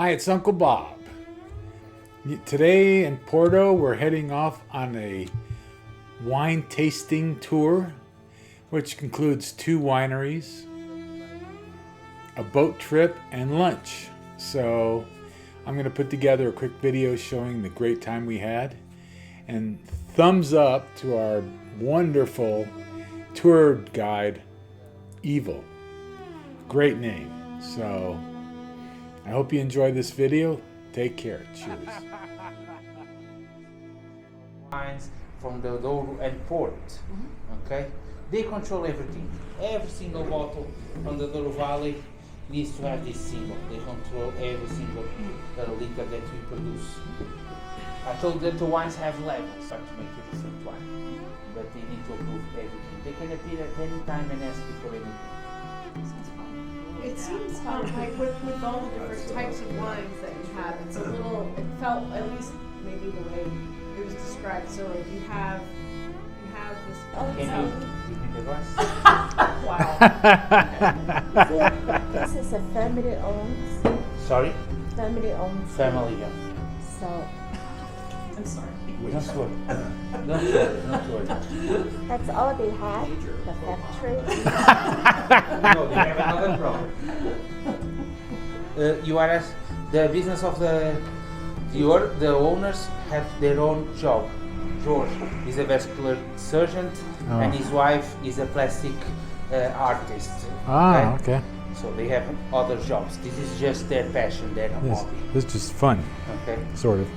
Hi, it's Uncle Bob. Today in Porto, we're heading off on a wine tasting tour, which includes 2 wineries, a boat trip, and lunch. So I'm going to put together a quick video showing the great time we had. And thumbs up to our wonderful tour guide, Evil. Great name. So I hope you enjoy this video. Take care. Cheers. Wines from the Douro and Porto. Okay? They control everything. Every single bottle from the Douro Valley needs to have this symbol. They control every single liter that we produce. I told that the wines have levels to make a different wine, but they need to approve everything. They can appear at any time and ask you for anything. It seems like with all the different types of wines that you have, it's a little, it felt, at least maybe the way it was described, so like you have this, Can you give me the glass? wow. This is a family owned. Sorry? Family owned. Family, yeah. So I'm sorry. Don't worry. Don't worry. that's all they have. The factory. No, they have another problem. You are as the business of the owners have their own job. George is a vascular surgeon, and his wife is a plastic artist. Ah, okay. So they have other jobs. This is just their passion, their Yes, hobby. this is just fun, Okay. sort of.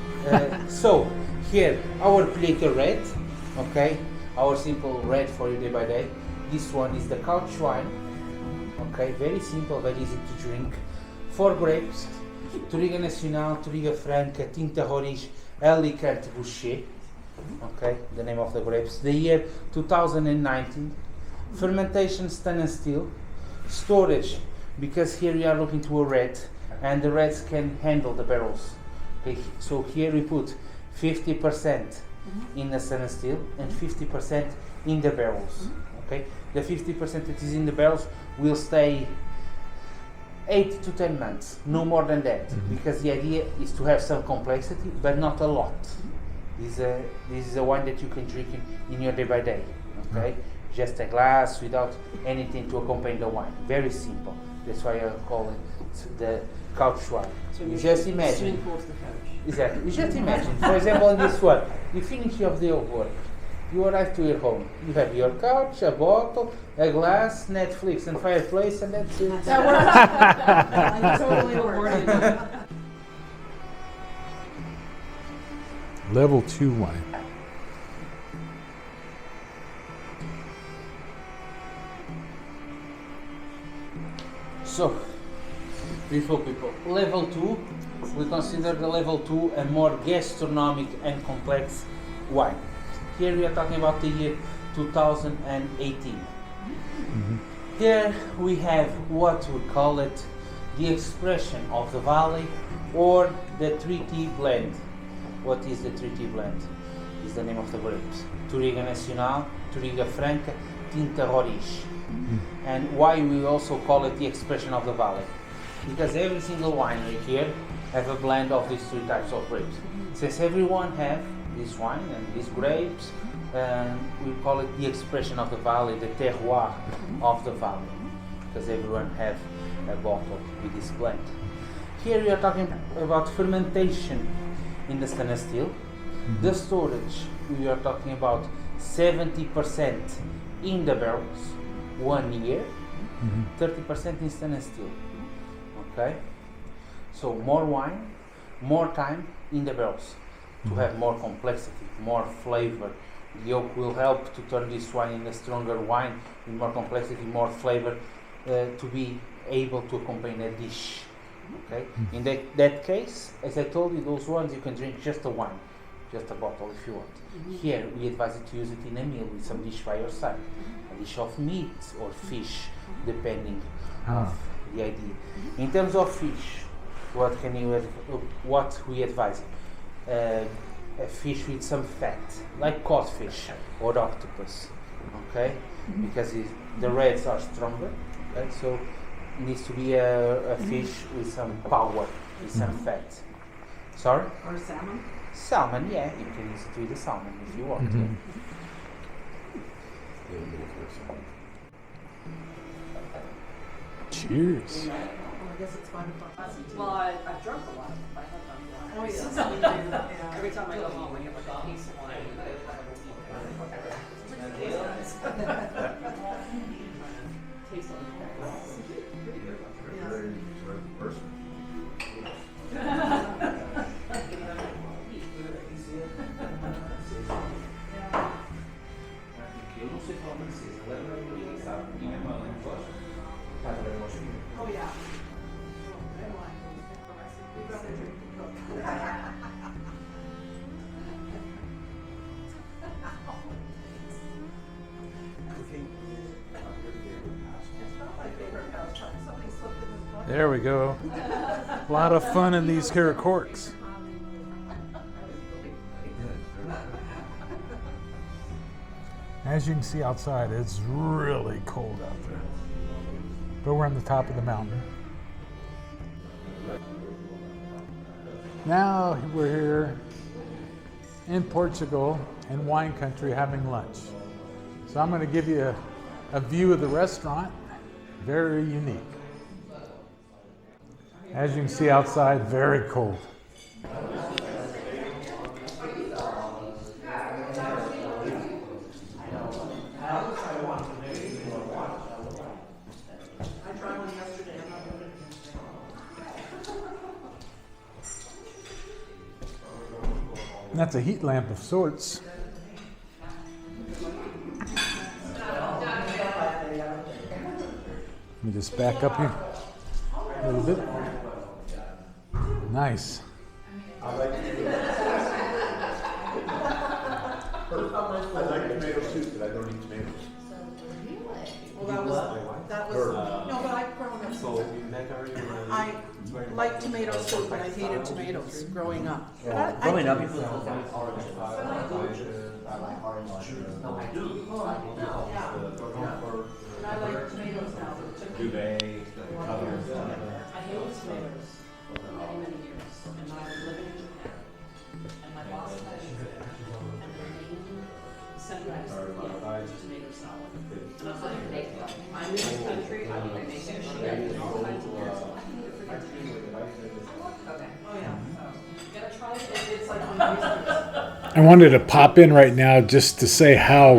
So here our plater red, okay, our simple red for you day by day. This one is the couch wine, okay, very simple, very easy to drink. 4 grapes, Touriga Nacional, Touriga Franca, Tinta Roriz, Alicante Boucher, okay, the name of the grapes. The year 2019, fermentation stainless steel, storage, because here we are looking to a red, and the reds can handle the barrels. Okay, so here we put 50% in the stainless steel and 50% in the barrels. Okay, the 50% that is in the barrels will stay 8 to 10 months, no more than that, because the idea is to have some complexity, but not a lot. This is a wine that you can drink in your day by day. Okay, just a glass without anything to accompany the wine. Very simple. That's why I call it the couch wine. So You just imagine. Swimming pool to the couch. Exactly. You just imagine. For example, in this one, you finish your day of work. You arrive to your home. You have your couch, a bottle, a glass, Netflix, and fireplace, and that's it. That works. Totally works. Level 2 wine. So, beautiful people. Level 2, we consider the level 2 a more gastronomic and complex wine. Here we are talking about the year 2018. Here we have what we call it the expression of the valley, or the 3T blend. What is the 3T blend? Is the name of the grapes. Touriga Nacional, Touriga Franca, Tinta Roriz. And why we also call it the expression of the valley? Because every single winery here have a blend of these 3 types of grapes. Since everyone have this wine and these grapes, we call it the expression of the valley, the terroir of the valley, because everyone have a bottle with this blend. Here we are talking about fermentation in the stainless steel. The storage, we are talking about 70% in the barrels, 1 year, 30% in stainless steel. Okay, so more wine, more time in the barrels to have more complexity, more flavor. The oak will help to turn this wine in a stronger wine with more complexity, more flavor, to be able to accompany a dish. Okay, in that case, as I told you, those ones you can drink just a wine, just a bottle if you want. Here we advise you to use it in a meal with some dish by your side, a dish of meat or fish, depending of the idea. In terms of fish, what we advise? A fish with some fat, like codfish or octopus. Okay, because the reds are stronger. Okay, so needs to be a fish with some power with some fat. Sorry? Or salmon? Salmon, yeah, you can do the salmon if you want to. Cheers. Well, I guess it's fun. Well, I've drunk a lot. I have done a lot. Oh, yes. Yeah. Every time I go home, I get like a case of wine. Taste of Oh, yeah. There we go. A lot of fun in these here corks. As you can see outside, it's really cold out there. But we're on the top of the mountain. Now we're here in Portugal, in wine country, having lunch. So I'm going to give you a view of the restaurant. Very unique. As you can see outside, very cold. And that's a heat lamp of sorts. Let me just back up here a little bit. Nice. I like tomato soup, but I don't eat tomatoes. Well, that was, no, but I've grown up. I like tomato soup, but I hated tomatoes growing up. Growing up, people don't like And I like tomatoes now. Do they? I hated tomatoes for many, many years. And I was living in Japan. And my boss had sugar. And the main centerpiece of the meal was tomato salad. And I was like, I'm in this country, I need to make it. She had all kinds of words. I can never forget tomatoes. Okay. Oh, yeah. You gotta try it. It's like when you I wanted to pop in right now just to say how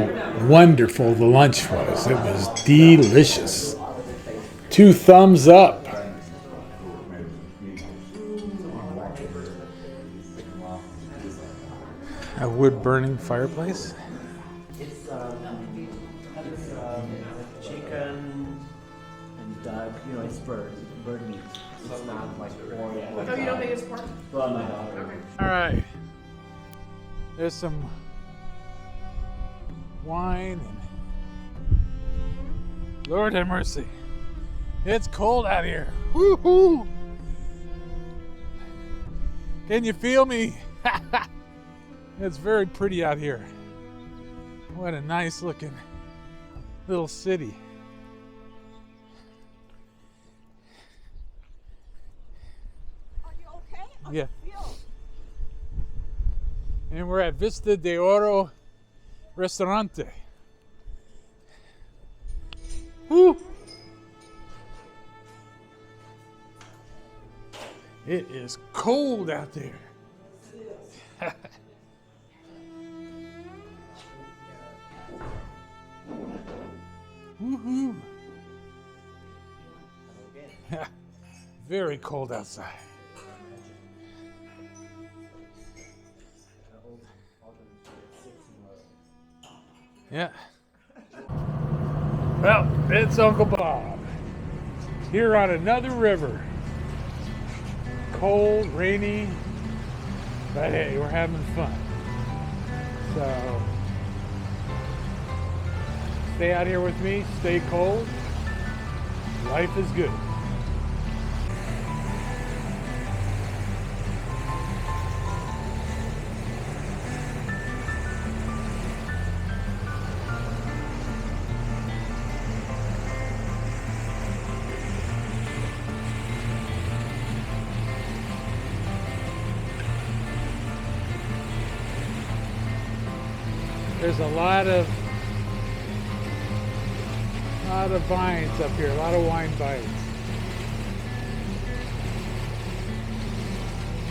wonderful the lunch was. It was delicious. 2 thumbs up. A wood-burning fireplace. It's chicken and duck. You know, it's bird meat. It's not like pork. Oh, you don't think it's pork? Well, my daughter. Okay. All right. There's some wine and Lord have mercy. It's cold out here. Woo-hoo! Can you feel me? It's very pretty out here. What a nice looking little city. Are you okay? Yeah. And we're at Vista Douro Restaurante. Woo! It is cold out there. Woohoo! Very cold outside. Yeah. Well, it's Uncle Bob. Here on another river. Cold, rainy, but hey, we're having fun. So, stay out here with me, stay cold. Life is good. There's a lot of vines up here, a lot of wine vines.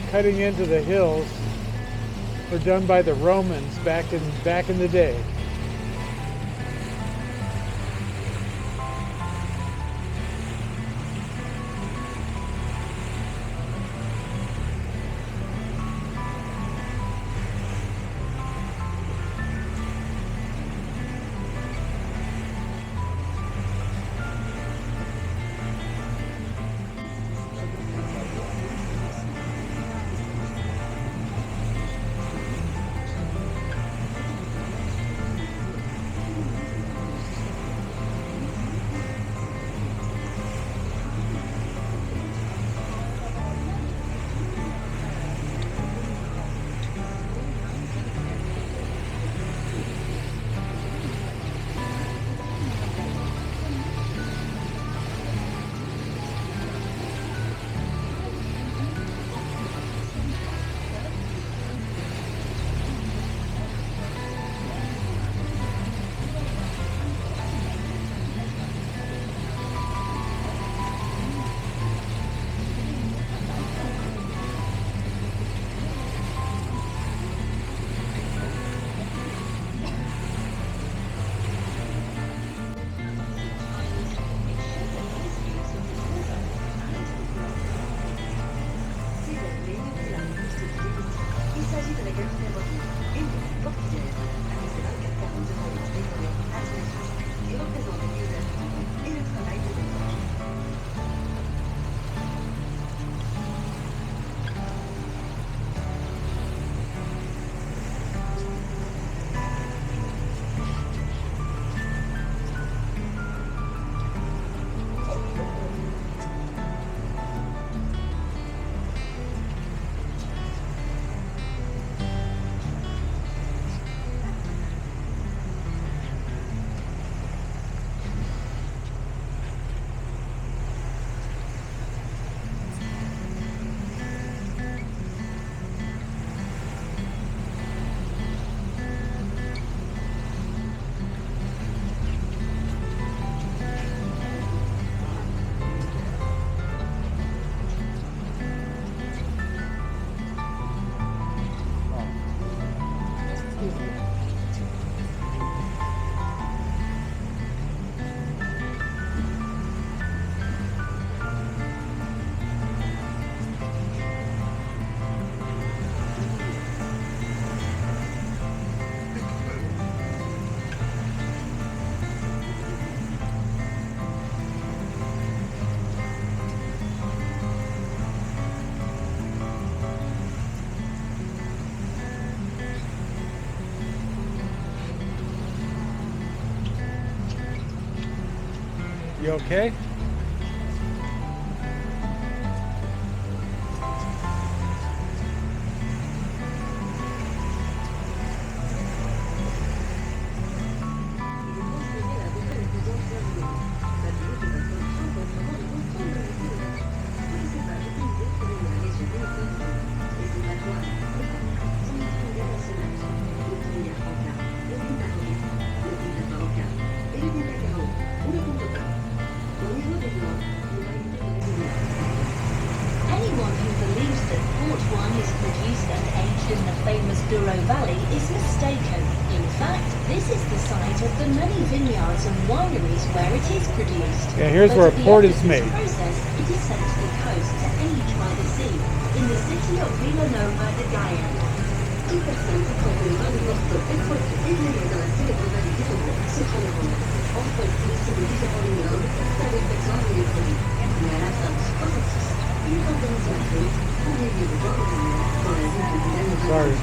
Cutting into the hills were done by the Romans back in the day. You okay? Anyone who believes that port wine is produced and aged in the famous Douro Valley is mistaken. In fact, this is the site of the many vineyards and wineries where it is produced. Yeah, here's But where at the port end is of this made. process, it is sent to the coast to age by the sea in the city of Villanova de Gaia. Sorry.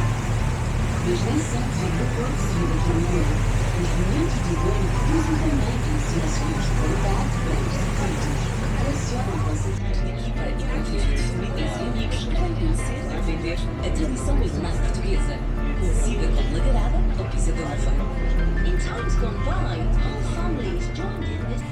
A vender a tradição regional portuguesa, conhecida como lagarada ou pisador de feira. In times gone by, whole families joined in this.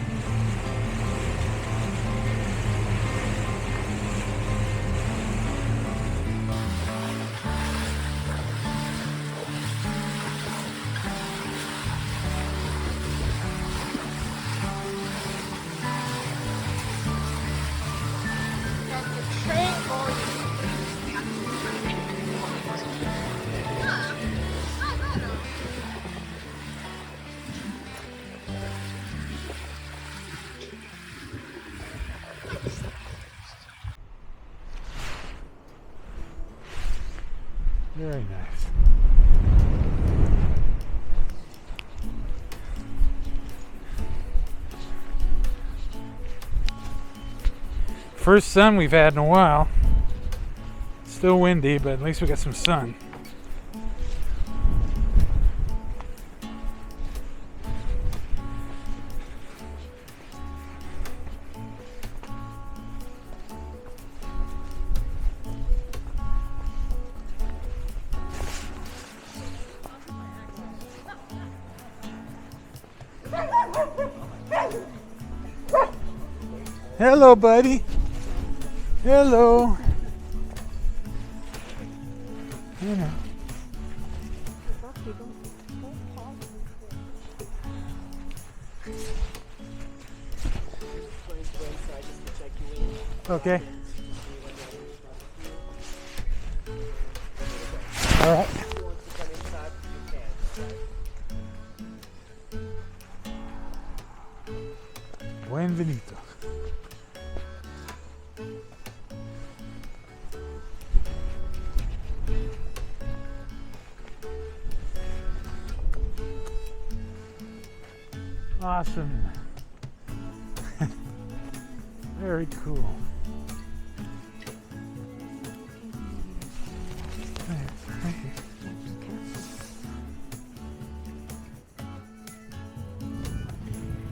First sun we've had in a while. Still windy, but at least we got some sun. Hello, buddy. Hello. Yeah. Okay. All right. Bienvenido. Awesome. Very cool.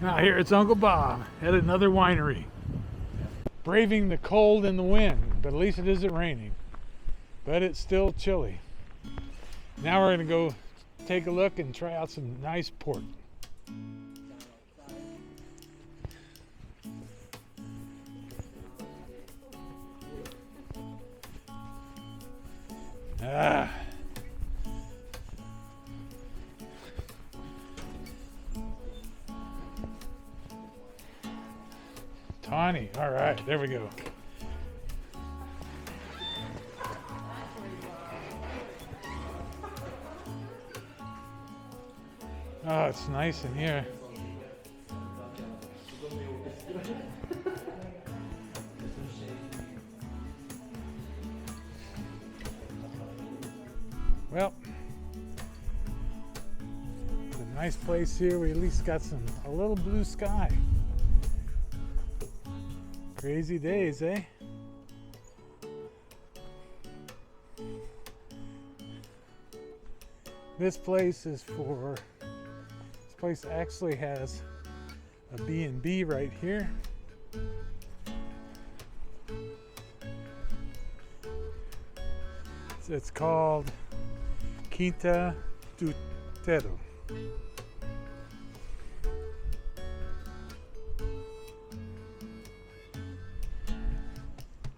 Now here it's Uncle Bob at another winery. Braving the cold and the wind, but at least it isn't raining. But it's still chilly. Now we're gonna go take a look and try out some nice port. Ah. Tawny, all right, there we go. Oh, it's nice in here. Well, it's a nice place here. We at least got a little blue sky. Crazy days, eh? This place actually has a B&B right here. It's called Quinta Tedo.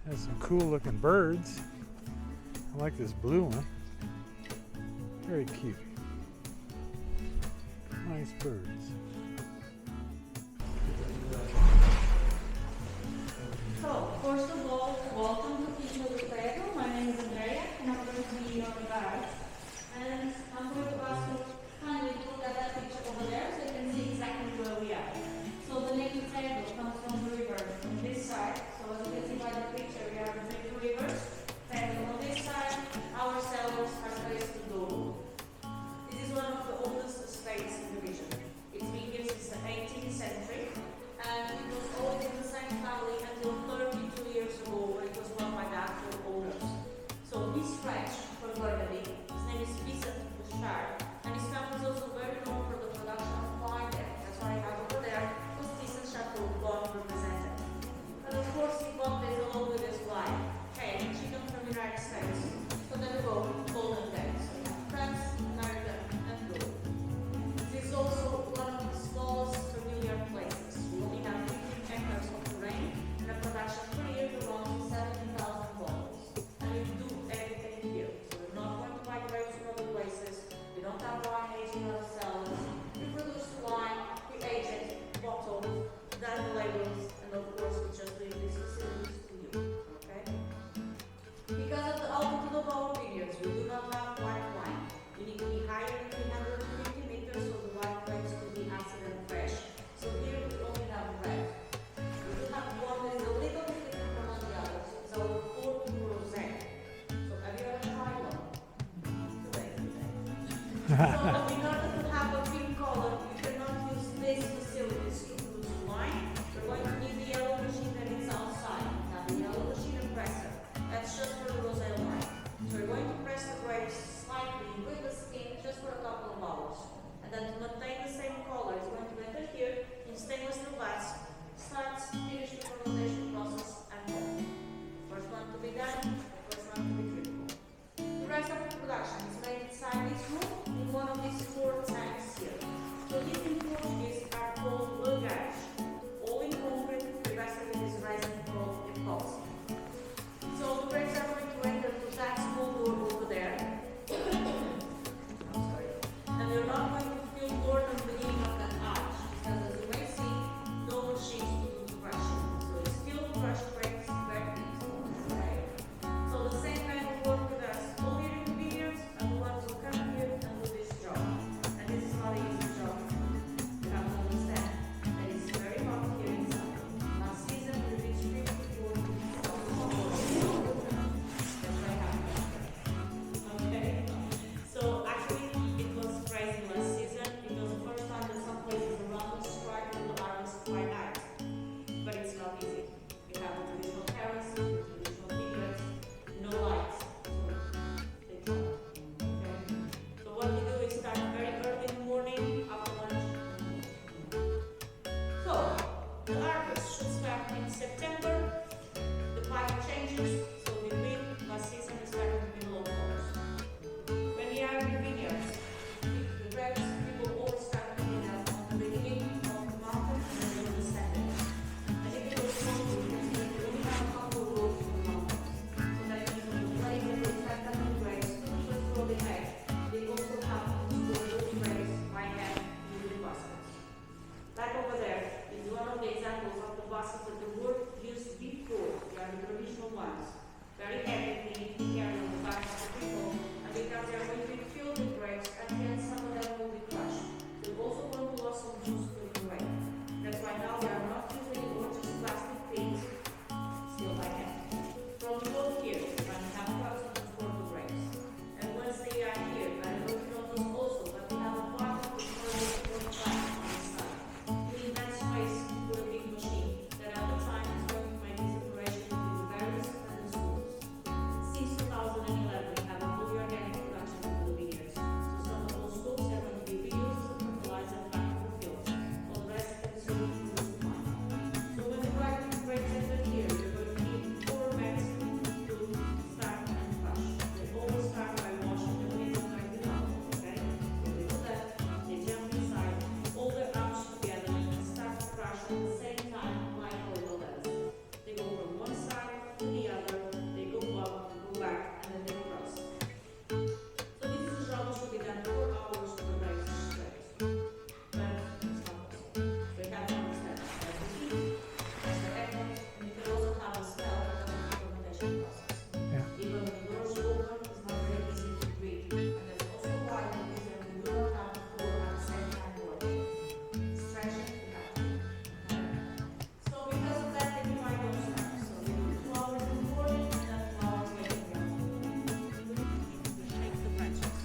Has some cool looking birds. I like this blue one. Very cute. Nice birds. So, first of all, welcome to Tedo. My name is Andrea, and I'm going to be your guide. And I'm going to ask you kindly to look at that picture over there so you can see exactly where we are. So the name Tedo comes from the river on this side. So as you can see by the picture, we have the big rivers. Tedo on this side, our cellars are placed to Douro. This is one of the oldest estates in the region. It's been here since the 18th century, and it was always in the same family until 32 years ago when it was run by the actual owners. So this stretch from Burgundy, his name is Vista, and his family is also very known for the production of wine there. That's why I have over there was this chateau God represented. And of course, he bought this along with his wife, Kate, and she comes from the United States. So then we go Poland there. So we have France, America, and Europe. This is also one of the smallest familiar places. We only have 15 hectares of terrain and a production per year of around 70,000 bottles. And we do everything here. So we're not going to buy grapes from other places. We don't have wine aging in our cellars. We produce wine, we age it, bottle, done the labels, and of course we just leave these facilities to you. Okay? Because of the altitude of our vineyards, we do not have white wine. You need to be higher than 350 meters so the white grapes will be acid and fresh. So here we only have red. We do have one that is a little bit different from all the others. It's our Porto Rosé. So have you ever tried one? Today. So in order to have a pink color, you cannot use these facilities to produce wine. We're going to need the yellow machine that is outside. Now the glasses that the word used before. They are the traditional ones. Very heavy, they need to be carried on the back of the people, and because they are going to be filled with grapes, and then some of them will be crushed. They're also going to lose some juice to the grape. That's why now they are not used anymore, just plastic things, still by hand. From the boat here, when we have cups to pour the grapes. And once they are here, I don't know if you notice also, but we have a bottom to pour the plastic on the side. Giving that space to put a big machine that at the time is going to make this operation between the various and the schools. Since 2011, we have a fully organic production of the vineyards. So some of those schools are going to be reused as a fertilizer back to the fields. All the rest of the schools will use the mine. So when the grapes enter here, you're going to need 4 bags to start and crush. They always start by washing the waste like the alcohol, okay? So they do that, they jump inside, all their arms together, and start to crush at the same time like a little dance. They go from one side to the other, they go up, go back, and then they cross. So this is a job that should be done 4 hours to the grapes straight. But it's not possible. So you have to understand that the heat, the effort, and you can also have a smell of the fermentation process. Yeah. Even when the doors open, it's not very easy to breathe. And that's also why the reason we do not have to pour at the same time working. Stretching, we have to. So because of that, they might don't start. So we do 2 hours in the morning and then 2 hours later in the afternoon. We take the branches.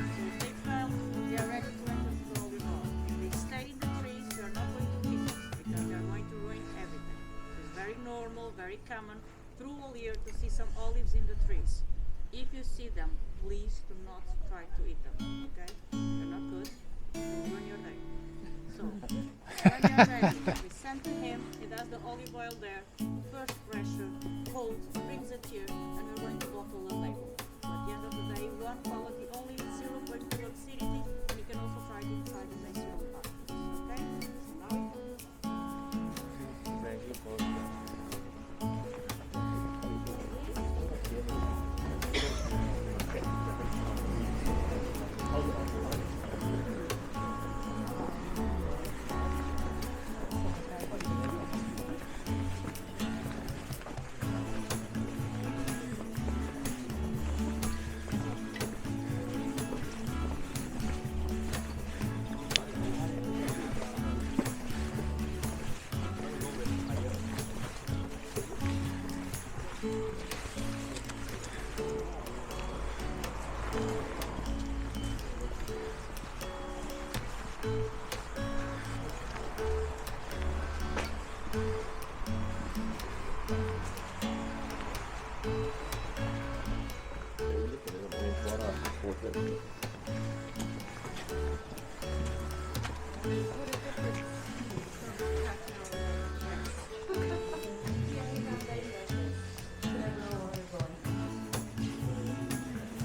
So they fell, they are ready to enter the olive oil. If they stay in the trees, we are not going to keep them because they are going to ruin everything. It's very normal, very common through all year to see some olives in the trees. If you see them, please do not try to eat them, okay? They're not good. They'll ruin your day. So, when they are ready, we send to him, he does the olive oil there, first pressure, cold, brings it here, and we're going to bottle the label. So at the end of the day, one quality only with 0.2 acidity, and you can also try to try the base your own particles, okay? So now we can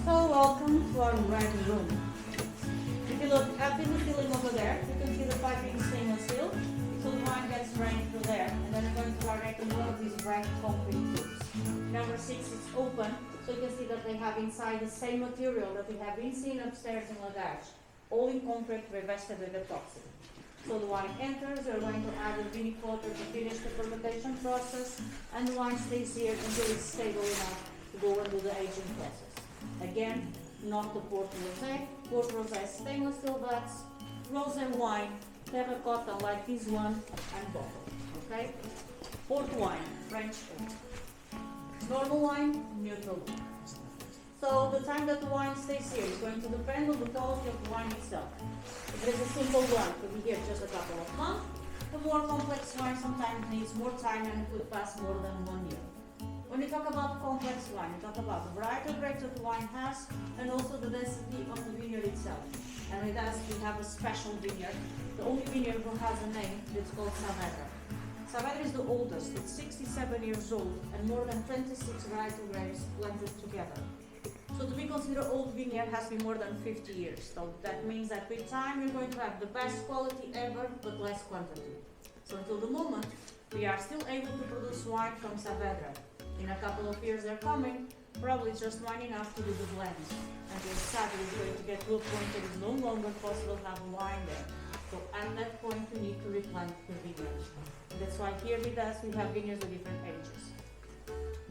So welcome to our red room. If you look up in the ceiling over there, you can see the piping stainless steel. So the wine gets drained through there, and then we're going to direct in one of these red concrete tubes. Number 6 is open, so you can see that they have inside the same material that we have been seeing upstairs in Ladage, all in concrete revested with epoxy. So the wine enters, we're going to add a viniculture to finish the fermentation process, and the wine stays here until it's stable enough to go and do the aging process. Again, not the Port Rosé. Port Rosé stainless steel vats, rosé wine, terracotta like this one, and bottle. Okay? Port wine, French oak. Normal wine, neutral wine. So the time that the wine stays here is going to depend on the quality of the wine itself. If it is a simple one, it will be here just a couple of months. The more complex wine sometimes needs more time and it could pass more than 1 year. When you talk about complex wine, you talk about the variety of grapes that the wine has and also the density of the vineyard itself. And with us, we have a special vineyard, the only vineyard who has a name that's called Saavedra. Saavedra is the oldest, it's 67 years old and more than 26 variety grapes blended together. So to be considered old vineyard has been more than 50 years. So that means that with time you're going to have the best quality ever, but less quantity. So until the moment, we are still able to produce wine from Saavedra. In a couple of years they're coming, probably just wine enough to do the blends. Until sadly it's going to get to a point that it's no longer possible to have wine there. So at that point we need to replant the vineyard. That's why here with us we have vineyards of different ages.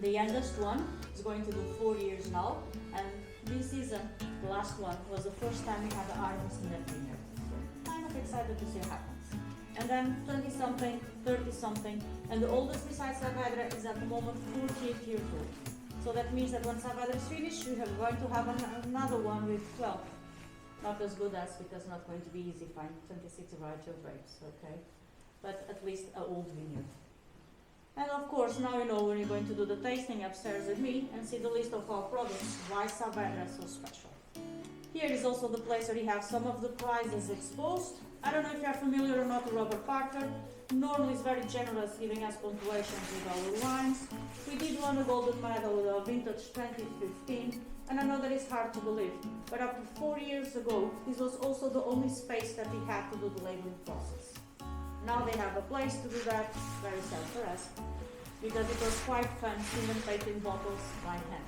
The youngest one is going to do 4 years now, and this season, the last one, was the first time we had a harvest in that vineyard. So kind of excited to see what happens. And then 20 something, 30 something, and the oldest besides Saavedra is at the moment 48 years old. So that means that when Saavedra is finished, we are going to have another one with 12. Not as good as, because not going to be easy to find 26 variety of grapes, okay? But at least an old vineyard. And of course, now you know when you're going to do the tasting upstairs with me and see the list of our products, why Saavedra is so special. Here is also the place where you have some of the prizes exposed. I don't know if you're familiar or not with Robert Parker. Normally is very generous, giving us punctuations with our wines. We did win a golden medal with our vintage 2015, and I know that it's hard to believe, but up to 4 years ago, this was also the only space that we had to do the labeling process. Now they have a place to do that, very sad for us, because it was quite fun seeing them painting bottles by hand.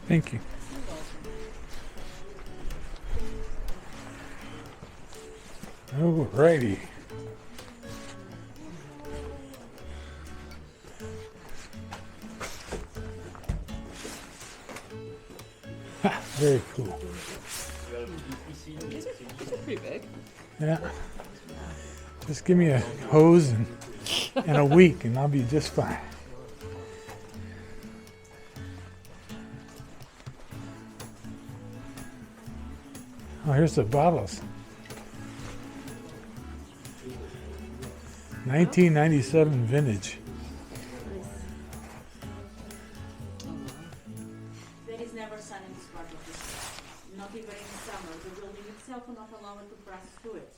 Thank you. Alrighty. Ha, very cool. These are pretty big. Yeah. Just give me a hose and a week and I'll be just fine. Oh, here's the bottles. 1997 vintage. There is never sun in this part of the city, not even in summer. The building itself will not allow it to press through it.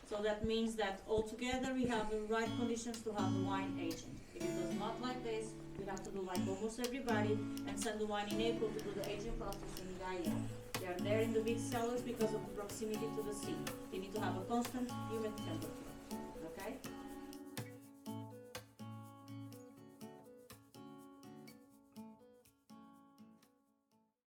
So that means that altogether we have the right conditions to have the wine aging. If it was not like this, we have to do like almost everybody and send the wine in April to do the aging process in Gaia. They are there in the big cellars because of the proximity to the sea. They need to have a constant humid temperature.